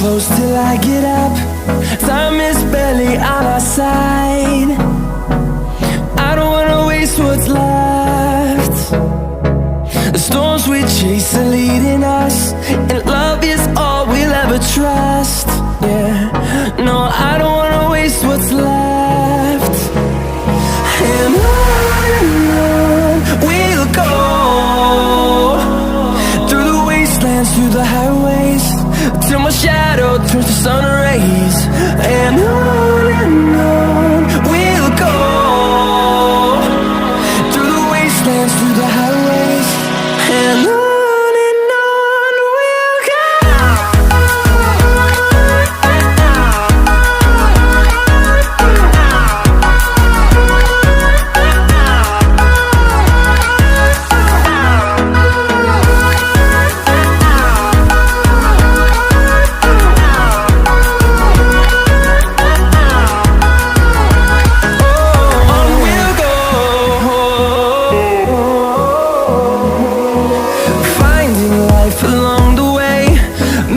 close till I get up. Time is barely on our side. I don't wanna waste what's left. The storms we chase are leading us, and love is all we'll ever trust. Yeah, no, I don't wanna waste what's left. And on we'll go, through the wastelands, through the highways, till my shadow turns to sun rays. And on we'll go, through the wastelands, through the highways, and on we'll go. Along the way,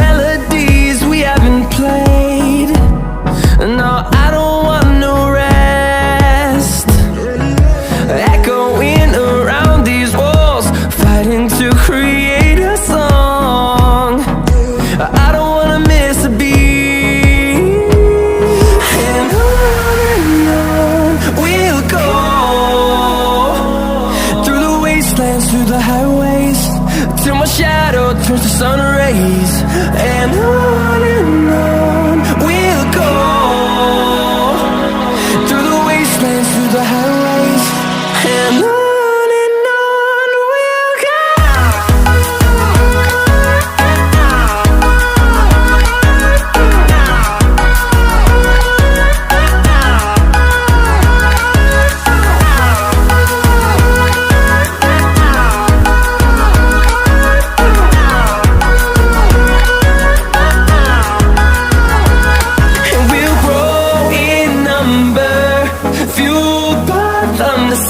melodies we haven't played. No, I don't want no rest. Echoing around these walls, fighting to create a song. I don't wanna miss a beat. And on we'll go, through the wastelands, through the highways, till my shadow turns to sun rays. And on we'll go, through the wastelands, through the highways, and on we'll go.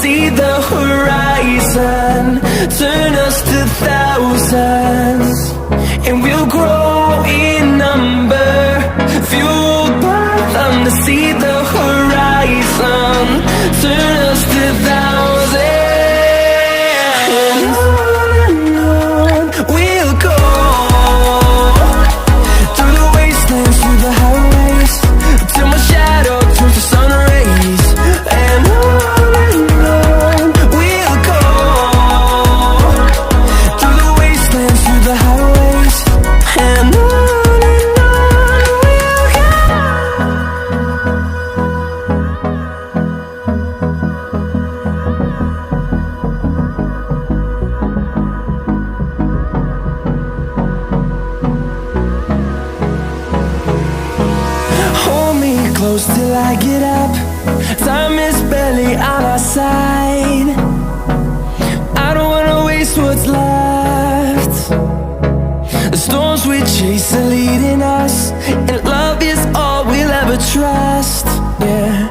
See the horizon, turn us to thousands, and we'll grow in number, fueled by them to see the horizon, turn us to thousands. And on we'll go, through the wastelands, through the highways, till my shadow turns to sun rays. And close till I get up. Time is barely on our side. I don't wanna waste what's left. The storms we chase are leading us, and love is all we'll ever trust. Yeah,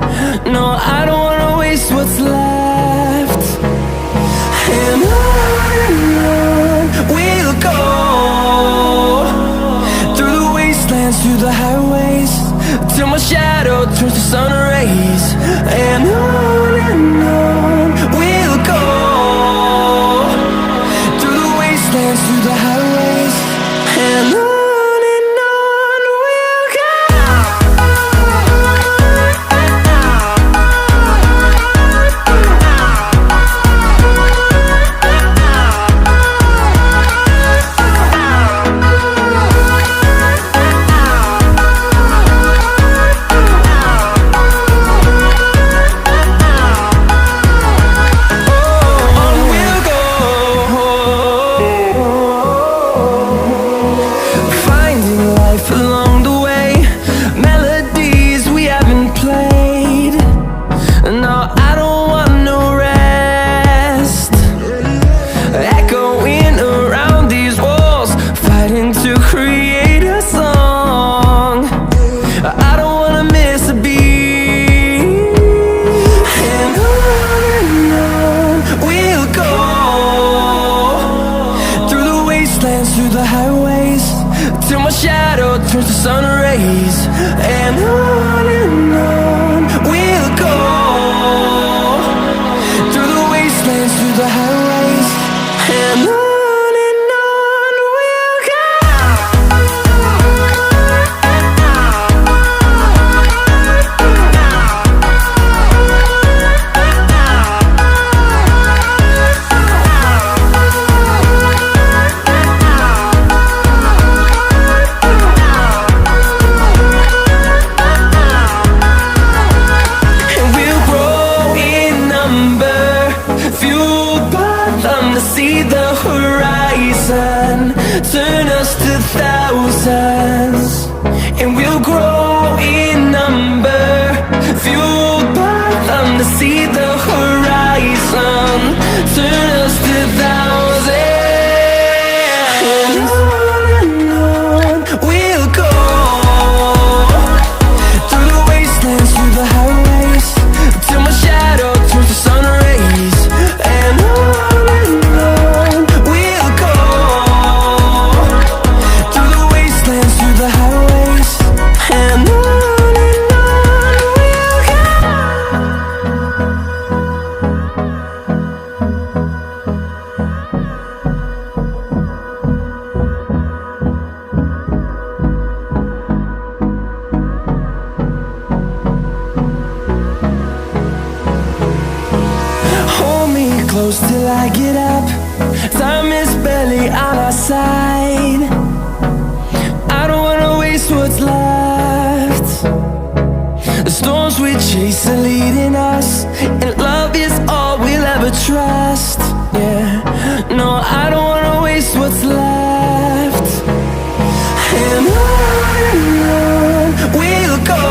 no, I don't wanna waste what's left. And on we'll go, through the wastelands, through the highways, till my shadow turns to sun rays. And on we'll go, through the wastelands, through the highways, and on we'll go. till I get up. Time is barely on our side. I don't wanna waste what's left. The storms we chase are leading us, and love is all we'll ever trust. Yeah, no, I don't wanna waste what's left. And on we'll go,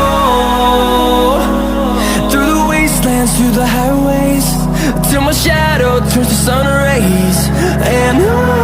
through the wastelands, through the highways, till my shadow turns to sun rays. And on